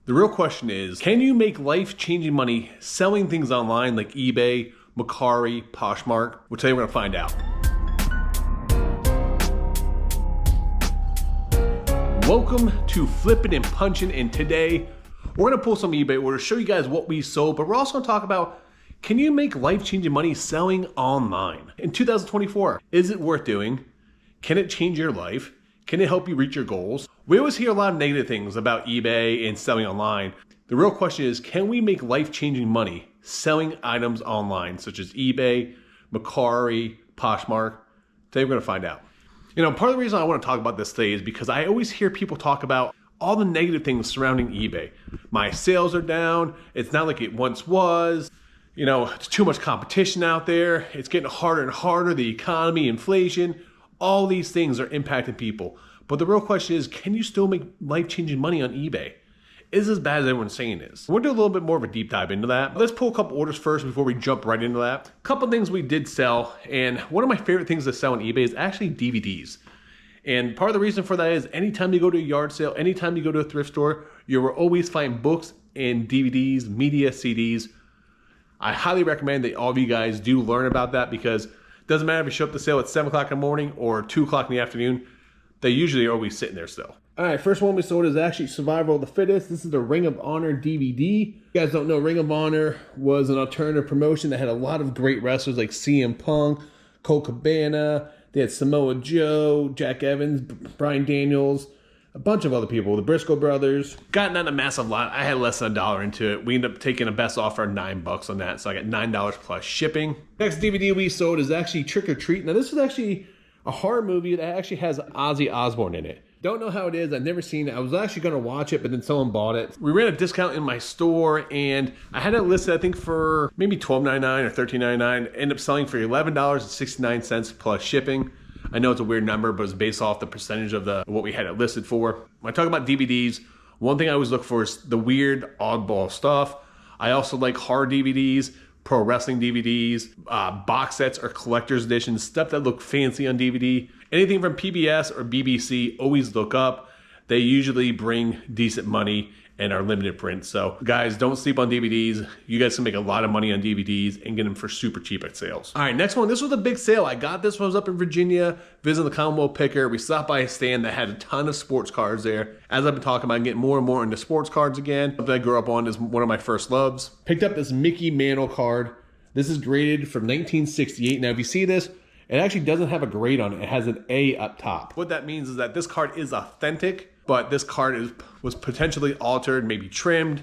The real question is, can you make life-changing money selling things online like eBay, Mercari, Poshmark? Which today we're gonna find out. Welcome to Flipping and Punching, and today we're gonna pull some eBay orders, show you guys what we sold, but we're also gonna talk about, can you make life-changing money selling online? In 2024, is it worth doing? Can it change your life? Can it help you reach your goals? We always hear a lot of negative things about eBay and selling online. The real question is, can we make life-changing money selling items online, such as eBay, Mercari, Poshmark? Today we're gonna find out. Part of the reason I want to talk about this today is because I always hear people talk about all the negative things surrounding eBay. My sales are down. It's not like it once was. It's too much competition out there. It's getting harder and harder. The economy, inflation, all these things are impacting people. But the real question is, can you still make life-changing money on eBay? Is it as bad as everyone's saying it is? We'll do a little bit more of a deep dive into that. Let's pull a couple orders first before we jump right into that. A couple things we did sell, and one of my favorite things to sell on eBay is actually DVDs. And part of the reason for that is anytime you go to a yard sale, anytime you go to a thrift store, you will always find books and DVDs, media, CDs. I highly recommend that all of you guys do learn about that, because it doesn't matter if you show up to sale at 7 o'clock in the morning or 2 o'clock in the afternoon, they usually are always sitting there still. All right, first one we sold is actually Survival of the Fittest. This is the Ring of Honor DVD. If you guys don't know, Ring of Honor was an alternative promotion that had a lot of great wrestlers like CM Punk, Colt Cabana. They had Samoa Joe, Jack Evans, Bryan Daniels, a bunch of other people, the Briscoe brothers. Got not a massive lot. I had less than $1 into it. We ended up taking a best offer of $9 on that, so I got $9 plus shipping. Next DVD we sold is actually Trick or Treat. Now this is actually a horror movie that actually has Ozzy Osbourne in it. Don't know how it is. I've never seen it. I was actually going to watch it, but then someone bought it. We ran a discount in my store, and I had it listed, I think, for maybe $12.99 or $13.99. Ended up selling for $11.69 plus shipping. I know it's a weird number, but it's based off the percentage of what we had it listed for. When I talk about DVDs, one thing I always look for is the weird, oddball stuff. I also like horror DVDs, pro wrestling DVDs, box sets or collector's editions, stuff that look fancy on DVD. Anything from PBS or BBC, always look up. They usually bring decent money and are limited print. So guys, don't sleep on DVDs. You guys can make a lot of money on DVDs and get them for super cheap at sales. All right, next one. This was a big sale. I got this one. I was up in Virginia, visiting the Commonwealth Picker. We stopped by a stand that had a ton of sports cards there. As I've been talking about, I'm getting more and more into sports cards again. Something I grew up on is one of my first loves. Picked up this Mickey Mantle card. This is graded from 1968. Now, if you see this, it actually doesn't have a grade on it. It has an A up top. What that means is that this card is authentic, but this card was potentially altered, maybe trimmed.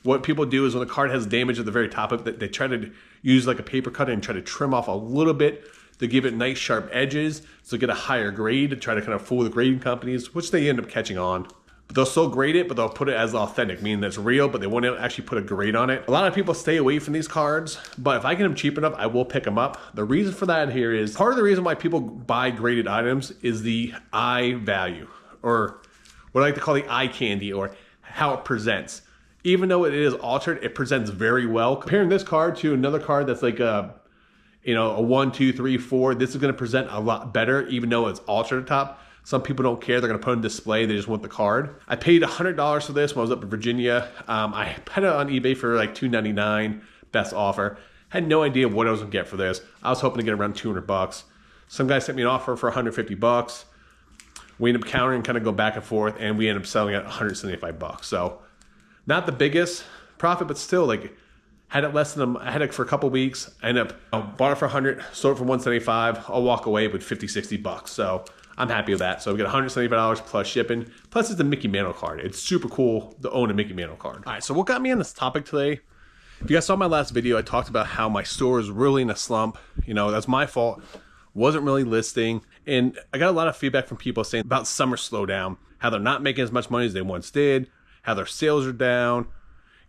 What people do is when the card has damage at the very top of it, they try to use like a paper cutter and try to trim off a little bit to give it nice sharp edges, so get a higher grade, to try to kind of fool the grading companies, which they end up catching on. But they'll still grade it, but they'll put it as authentic, meaning that it's real, but they won't actually put a grade on it. A lot of people stay away from these cards, but if I get them cheap enough, I will pick them up. The reason for that here is, part of the reason why people buy graded items is the eye value, or what I like to call the eye candy, or how it presents. Even though it is altered, it presents very well. Comparing this card to another card that's like a 1, 2, 3, 4, this is gonna present a lot better, even though it's altered at the top. Some people don't care. They're going to put it on display. They just want the card. I paid $100 for this when I was up in Virginia. I had it on eBay for like $2.99, best offer. Had no idea what I was going to get for this. I was hoping to get around $200. Some guy sent me an offer for $150. We ended up countering, kind of go back and forth, and we ended up selling at $175. So not the biggest profit, but still, like, had it less than I had it for a couple weeks. I ended up bought it for $100, sold it for $175. I'll walk away with $50-$60. So I'm happy with that. So we got $175 plus shipping. Plus it's a Mickey Mantle card. It's super cool to own a Mickey Mantle card. All right, so what got me on this topic today? If you guys saw my last video, I talked about how my store is really in a slump. That's my fault. Wasn't really listing. And I got a lot of feedback from people saying about summer slowdown, how they're not making as much money as they once did, how their sales are down.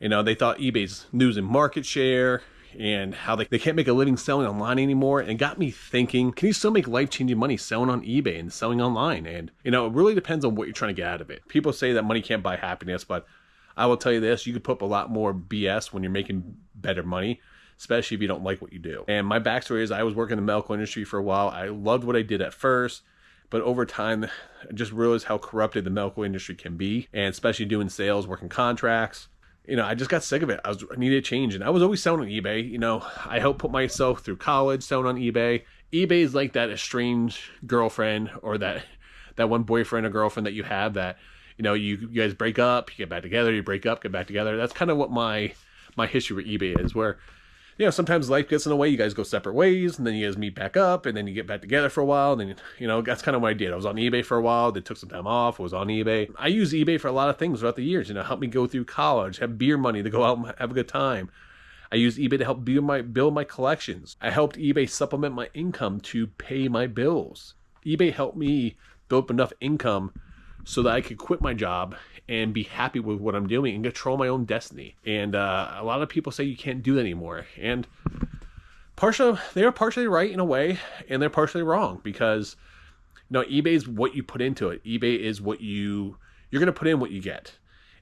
They thought eBay's losing market share, and how they can't make a living selling online anymore. And it got me thinking, can you still make life-changing money selling on eBay and selling online? And it really depends on what you're trying to get out of it. People say that money can't buy happiness, but I will tell you this, you could put up a lot more BS when you're making better money, especially if you don't like what you do. And my backstory is I was working in the medical industry for a while. I loved what I did at first, But over time, I just realized how corrupted the medical industry can be, and especially doing sales, working contracts. I just got sick of it. I needed a change, and I was always selling on eBay. I helped put myself through college selling on eBay. eBay is like that estranged girlfriend, or that one boyfriend or girlfriend that you have that, you guys break up, you get back together, you break up, get back together. That's kind of what my history with eBay is, where sometimes life gets in the way. You guys go separate ways, and then you guys meet back up, and then you get back together for a while. And then, that's kind of what I did. I was on eBay for a while. They took some time off. I was on eBay. I use eBay for a lot of things throughout the years. Help me go through college, have beer money to go out and have a good time. I use eBay to help build my collections. I helped eBay supplement my income to pay my bills. eBay helped me build up enough income so that I could quit my job and be happy with what I'm doing and control my own destiny. And a lot of people say you can't do that anymore. And they are partially right in a way, and they're partially wrong, because eBay is what you put into it. eBay is what you're going to put in what you get.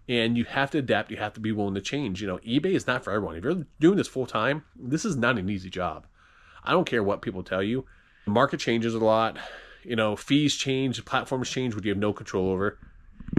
And you have to adapt. You have to be willing to change. eBay is not for everyone. If you're doing this full time, this is not an easy job. I don't care what people tell you. The market changes a lot. Fees change, platforms change, which you have no control over.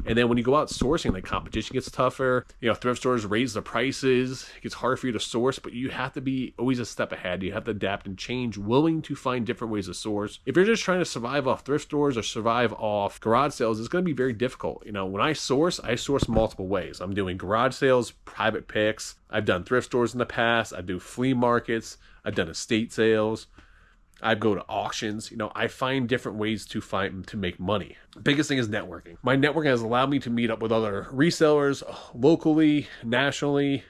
And then when you go out sourcing, competition gets tougher. Thrift stores raise the prices. It gets harder for you to source, but you have to be always a step ahead. You have to adapt and change, willing to find different ways to source. If you're just trying to survive off thrift stores or survive off garage sales, it's going to be very difficult. When I source multiple ways. I'm doing garage sales, private picks. I've done thrift stores in the past. I do flea markets. I've done estate sales. I go to auctions. I find different ways to make money. Biggest thing is networking. My networking has allowed me to meet up with other resellers locally, nationally.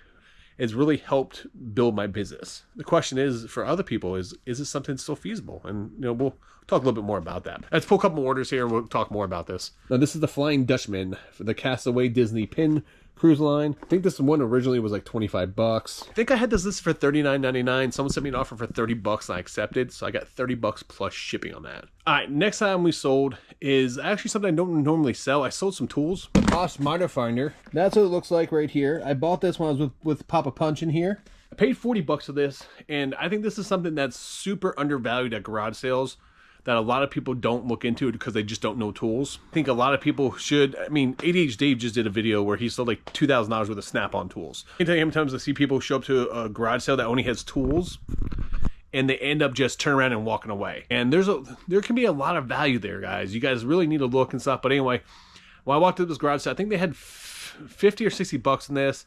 It's really helped build my business. The question is, for other people, is this something still feasible? And we'll talk a little bit more about that. Let's pull a couple more orders here, and we'll talk more about this. Now, this is the Flying Dutchman for the Castaway Disney Pin Cruise Line. I think this one originally was like $25. I think I had this listed for $39.99. Someone sent me an offer for $30 and I accepted. So I got $30 plus shipping on that. All right, next item we sold is actually something I don't normally sell. I sold some tools. Boss Miter Finder. That's what it looks like right here. I bought this when I was with Papa Punch in here. I paid $40 for this, and I think this is something that's super undervalued at garage sales, that a lot of people don't look into it because they just don't know tools. I think a lot of people should. ADH Dave just did a video where he sold like $2,000 worth of Snap-on tools. I can tell you how many times I see people show up to a garage sale that only has tools, and they end up just turning around and walking away. And there can be a lot of value there, guys. You guys really need to look and stuff. But anyway, when I walked up this garage sale, I think they had 50 or 60 bucks in this.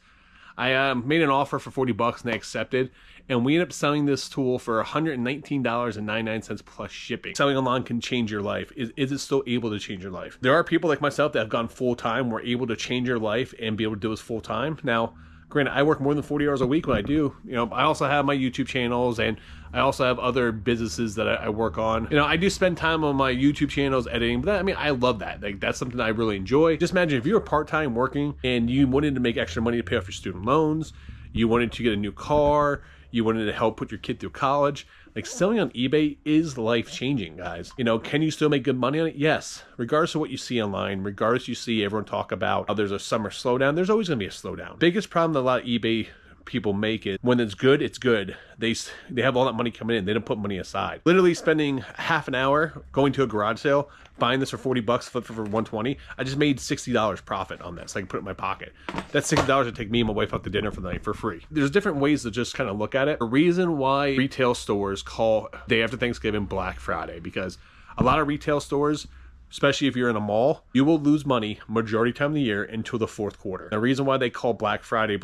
I made an offer for $40 and they accepted, and we ended up selling this tool for $119.99 plus shipping. Selling online can change your life. Is it still able to change your life? There are people like myself that have gone full-time, were able to change your life and be able to do this full-time. Now, granted, I work more than 40 hours a week when I do. I also have my YouTube channels, and I also have other businesses that I work on. I do spend time on my YouTube channels editing, but I love that. That's something I really enjoy. Just imagine if you were part-time working and you wanted to make extra money to pay off your student loans, you wanted to get a new car, you wanted to help put your kid through college. Selling on eBay is life-changing, guys. Can you still make good money on it? Yes. Regardless of what you see online, regardless you see everyone talk about how there's a summer slowdown, there's always going to be a slowdown. Biggest problem that a lot of eBay people make it when it's good, it's good. They have all that money coming in. They don't put money aside. Literally spending half an hour going to a garage sale, buying this for $40, flip it for $120. I just made $60 profit on this. I can put it in my pocket. That's $60 to take me and my wife out to dinner for the night for free. There's different ways to just kind of look at it. The reason why retail stores call day after Thanksgiving Black Friday, because a lot of retail stores, especially if you're in a mall, you will lose money majority of the time of the year until the fourth quarter. The reason why they call Black Friday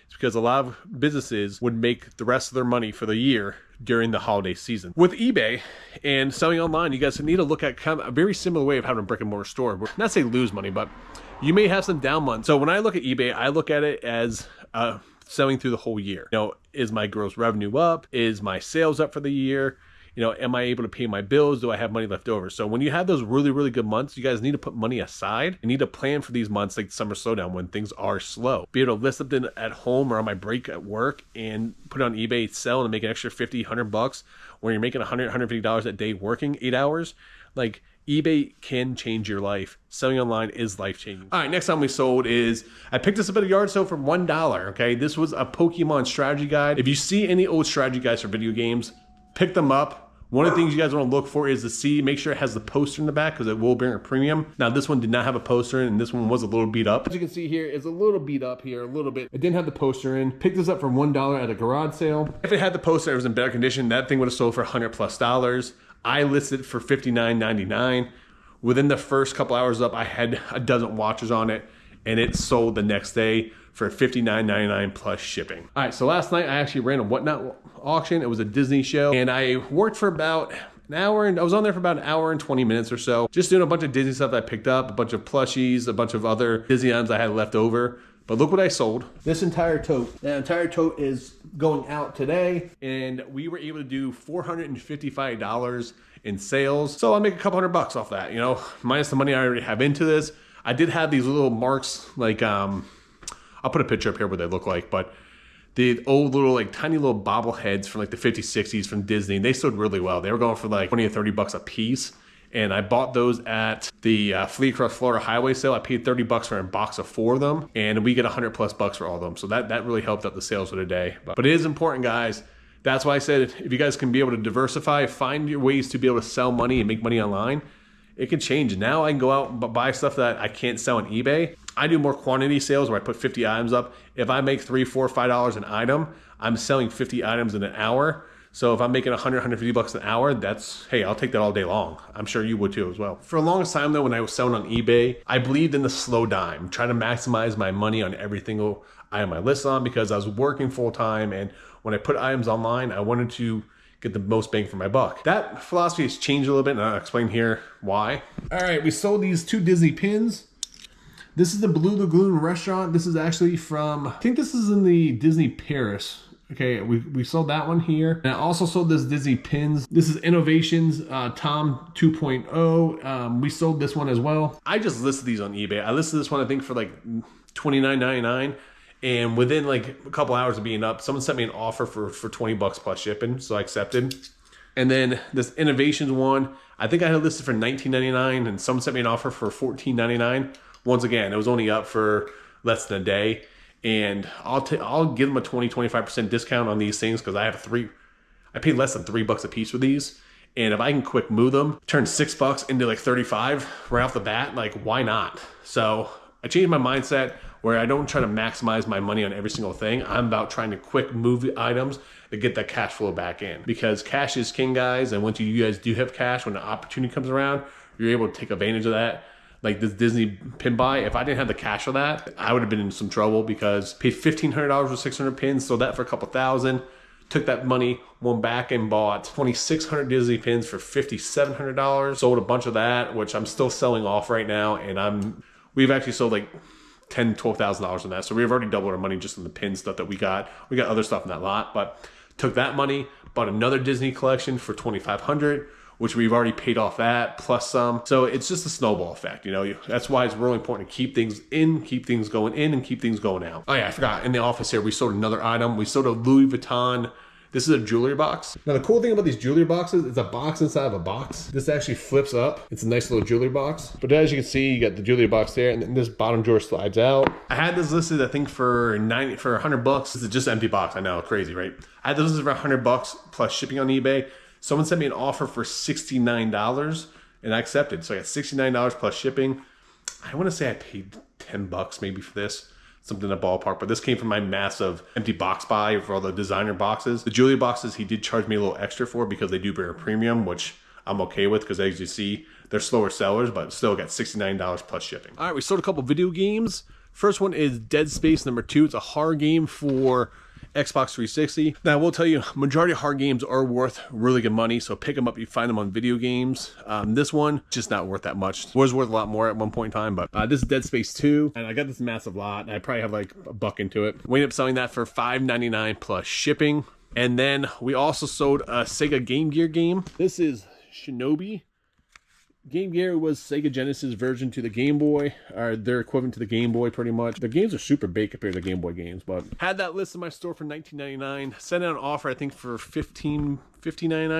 is because a lot of businesses would make the rest of their money for the year during the holiday season. With eBay and selling online, you guys need to look at kind of a very similar way of having a brick and mortar store. Not say lose money, but you may have some down months. So when I look at eBay, I look at it as selling through the whole year. Is my gross revenue up? Is my sales up for the year? Am I able to pay my bills? Do I have money left over? So when you have those really, really good months, you guys need to put money aside and need to plan for these months like summer slowdown when things are slow. Be able to list something at home or on my break at work and put it on eBay, sell, and make an extra $50, $100 when you're making $100, $150 a day working 8 hours. eBay can change your life. Selling online is life-changing. All right, next time we sold is, I picked this up at a yard sale for $1, okay? This was a Pokemon strategy guide. If you see any old strategy guides for video games, pick them up. One of the things you guys want to look for is to see, make sure it has the poster in the back because it will bear a premium. Now this one did not have a poster and this one was a little beat up. As you can see here, it's a little beat up here, a little bit. It didn't have the poster in. Picked this up for $1 at a garage sale. If it had the poster, it was in better condition, that thing would have sold for $100+. I listed it for $59.99. Within the first couple hours up, I had a dozen watches on it and it sold the next day for $59.99 plus shipping. All right, so last night I actually ran a Whatnot auction. It was a Disney show and I worked for about an hour and I was on there for about an hour and 20 minutes or so, just doing a bunch of Disney stuff that I picked up, a bunch of plushies, a bunch of other Disney items I had left over. But look what I sold. This entire tote. That entire tote is going out today and we were able to do $455 in sales. So I'll make a couple $100 off that, you know, minus the money I already have into this. I did have these little marks, like, I'll put a picture up here what they look like, but the old little, like tiny little bobbleheads from like the 50s, 60s from Disney, they sold really well. They were going for like 20 or 30 bucks a piece. And I bought those at the Fleet Across Florida Highway sale. I paid 30 bucks for a box of 4 of them, and we get $100+ for all of them. So that really helped out the sales of the day. But it is important, guys. That's why I said if you guys can be able to diversify, find your ways to be able to sell money and make money online, it can change. Now I can go out and buy stuff that I can't sell on eBay. I do more quantity sales where I put 50 items up. If I make $3, $4, $5 an item, I'm selling 50 items in an hour. So if I'm making 100, 150 bucks an hour, that's, hey, I'll take that all day long. I'm sure you would too as well. For a long time though, when I was selling on eBay, I believed in the slow dime, trying to maximize my money on every single item I list on because I was working full time. And when I put items online, I wanted to get the most bang for my buck. That philosophy has changed a little bit and I'll explain here why. All right, we sold these 2 Disney pins. This is the Blue Lagoon restaurant. This is actually from, I think this is in the Disney Paris. Okay, we sold that one here. And I also sold this Disney pins. This is Innovations Tom 2.0. We sold this one as well. I just listed these on eBay. I listed this one, I think, for like $29.99. And within like a couple hours of being up, someone sent me an offer for 20 bucks plus shipping. So I accepted. And then this Innovations one, I think I had it listed for $19.99 and someone sent me an offer for $14.99. Once again, it was only up for less than a day. And I'll give them a 20-25% discount on these things because I paid less than $3 a piece for these. And if I can quick move them, turn $6 into like 35 right off the bat, like why not? So I changed my mindset where I don't try to maximize my money on every single thing. I'm about trying to quick move the items to get that cash flow back in because cash is king, guys. And once you guys do have cash, when the opportunity comes around, you're able to take advantage of that. Like this Disney pin buy, if I didn't have the cash for that, I would have been in some trouble because paid $1,500 for 600 pins, sold that for a couple thousand, took that money, went back and bought 2,600 Disney pins for $5,700, sold a bunch of that, which I'm still selling off right now, and we've actually sold like $10,000, $12,000 on that, so we've already doubled our money just on the pin stuff that we got. We got other stuff in that lot, but took that money, bought another Disney collection for $2,500. Which we've already paid off that, plus some. So it's just a snowball effect, you know? That's why it's really important to keep things in, keep things going in, and keep things going out. Oh yeah, I forgot, in the office here, we sold another item. We sold a Louis Vuitton. This is a jewelry box. Now the cool thing about these jewelry boxes, it's a box inside of a box. This actually flips up. It's a nice little jewelry box. But as you can see, you got the jewelry box there, and then this bottom drawer slides out. I had this listed, I think, for $100. This is just an empty box, I know, crazy, right? I had this listed for $100 plus shipping on eBay. Someone sent me an offer for $69 and I accepted. So I got $69 plus shipping. I want to say I paid $10 maybe for this, something in the ballpark, but this came from my massive empty box buy for all the designer boxes. The jewelry boxes, he did charge me a little extra for because they do bear a premium, which I'm okay with because as you see, they're slower sellers, but still got $69 plus shipping. All right, we sold a couple video games. First one is Dead Space #2. It's a horror game for Xbox 360. Now, I will tell you, majority of hard games are worth really good money, so pick them up. You find them on video games. This one, just not worth that much. Was worth a lot more at one point in time, but this is Dead Space 2, and I got this massive lot, and I probably have like $1 into it. We ended up selling that for $5.99 plus shipping. And then we also sold a Sega Game Gear game. This is Shinobi. Game Gear was Sega Genesis version to the Game Boy, or their equivalent to the Game Boy pretty much. The games are super big compared to Game Boy games, but had that list in my store for $19.99. Sent out an offer, I think, for $15.99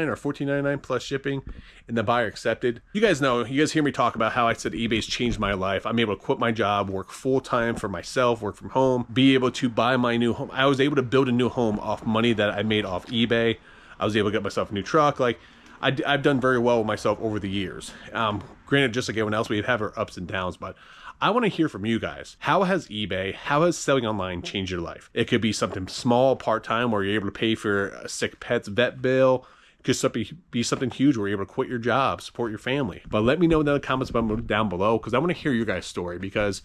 or $14.99 plus shipping, and the buyer accepted. You guys know, you guys hear me talk about how I said eBay's changed my life. I'm able to quit my job, work full-time for myself, work from home, be able to buy my new home. I was able to build a new home off money that I made off eBay. I was able to get myself a new truck. Like, I've done very well with myself over the years. Granted, just like everyone else, we have our ups and downs, but I want to hear from you guys. How has eBay, how has selling online changed your life? It could be something small, part-time, where you're able to pay for a sick pet's vet bill. It could be something huge where you're able to quit your job, support your family. But let me know in the comments down below, because I want to hear your guys' story, because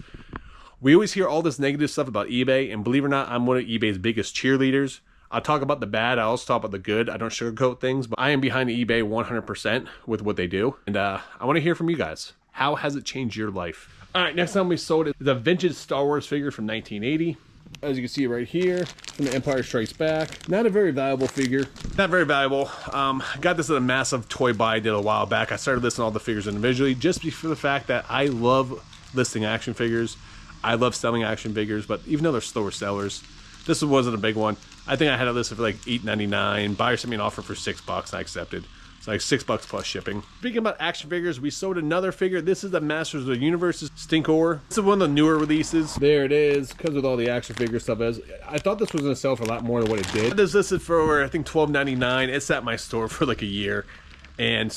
we always hear all this negative stuff about eBay, and believe it or not, I'm one of eBay's biggest cheerleaders. I talk about the bad, I also talk about the good. I don't sugarcoat things, but I am behind eBay 100% with what they do. And I want to hear from you guys. How has it changed your life? All right, next time we sold it, the vintage Star Wars figure from 1980. As you can see right here, from The Empire Strikes Back. Not a very valuable figure. Not very valuable. Got this at a massive toy buy I did a while back. I started listing all the figures individually just for the fact that I love listing action figures. I love selling action figures, but even though they're slower sellers, this wasn't a big one. I think I had it listed for like $8.99. Buyer sent me an offer for $6 and I accepted. It's like $6 plus shipping. Speaking about action figures, we sold another figure. This is the Masters of the Universe's Stinkor. This is one of the newer releases. There it is, because with all the action figure stuff is. I thought this was gonna sell for a lot more than what it did. This is listed for, I think, $12.99. It's at my store for like a year. And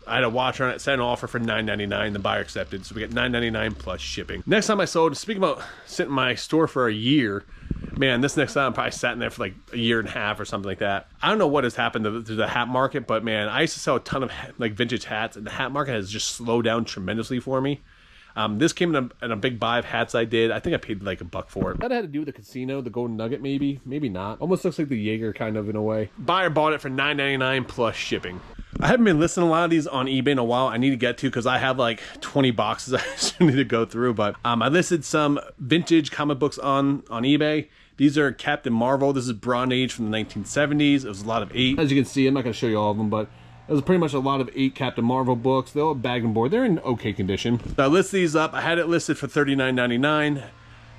I had a watcher on it, sent an offer for $9.99. The buyer accepted, so we get $9.99 plus shipping. Next time I sold, speaking about sitting in my store for a year, man, this next time I'm probably sat in there for like a year and a half or something like that. I don't know what has happened to the hat market, but man, I used to sell a ton of like vintage hats, and the hat market has just slowed down tremendously for me. This came in a big buy of hats I did. I think I paid like $1 for it. That had to do with the casino, the Golden Nugget maybe not. Almost looks like the Jaeger kind of in a way. Buyer bought it for $9.99 plus shipping. I haven't been listing a lot of these on eBay in a while. I need to get to, because I have like 20 boxes I still need to go through. But I listed some vintage comic books on eBay. These are Captain Marvel. This is Bronze Age from the 1970s. It was a lot of 8. As you can see, I'm not going to show you all of them, but it was pretty much a lot of 8 Captain Marvel books. They're all bagged and board. They're in okay condition. So I list these up. I had it listed for $39.99.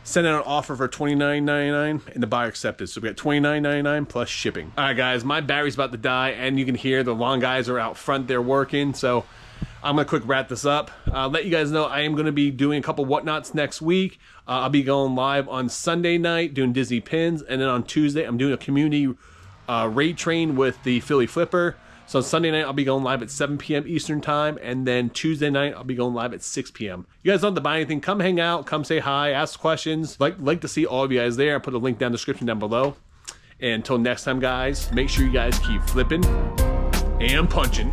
Sent out an offer for $29.99, and the buyer accepted. So we got $29.99 plus shipping. All right, guys, my battery's about to die, and you can hear the lawn guys are out front there working. So I'm gonna quick wrap this up. Let you guys know I am gonna be doing a couple whatnots next week. I'll be going live on Sunday night doing Disney pins, and then on Tuesday I'm doing a community raid train with the Philly Flipper. So Sunday night, I'll be going live at 7 p.m. Eastern time, and then Tuesday night, I'll be going live at 6 p.m. You guys don't have to buy anything. Come hang out, come say hi, ask questions. Like to see all of you guys there. I'll put a link down in the description down below. And until next time, guys, make sure you guys keep flipping and punching.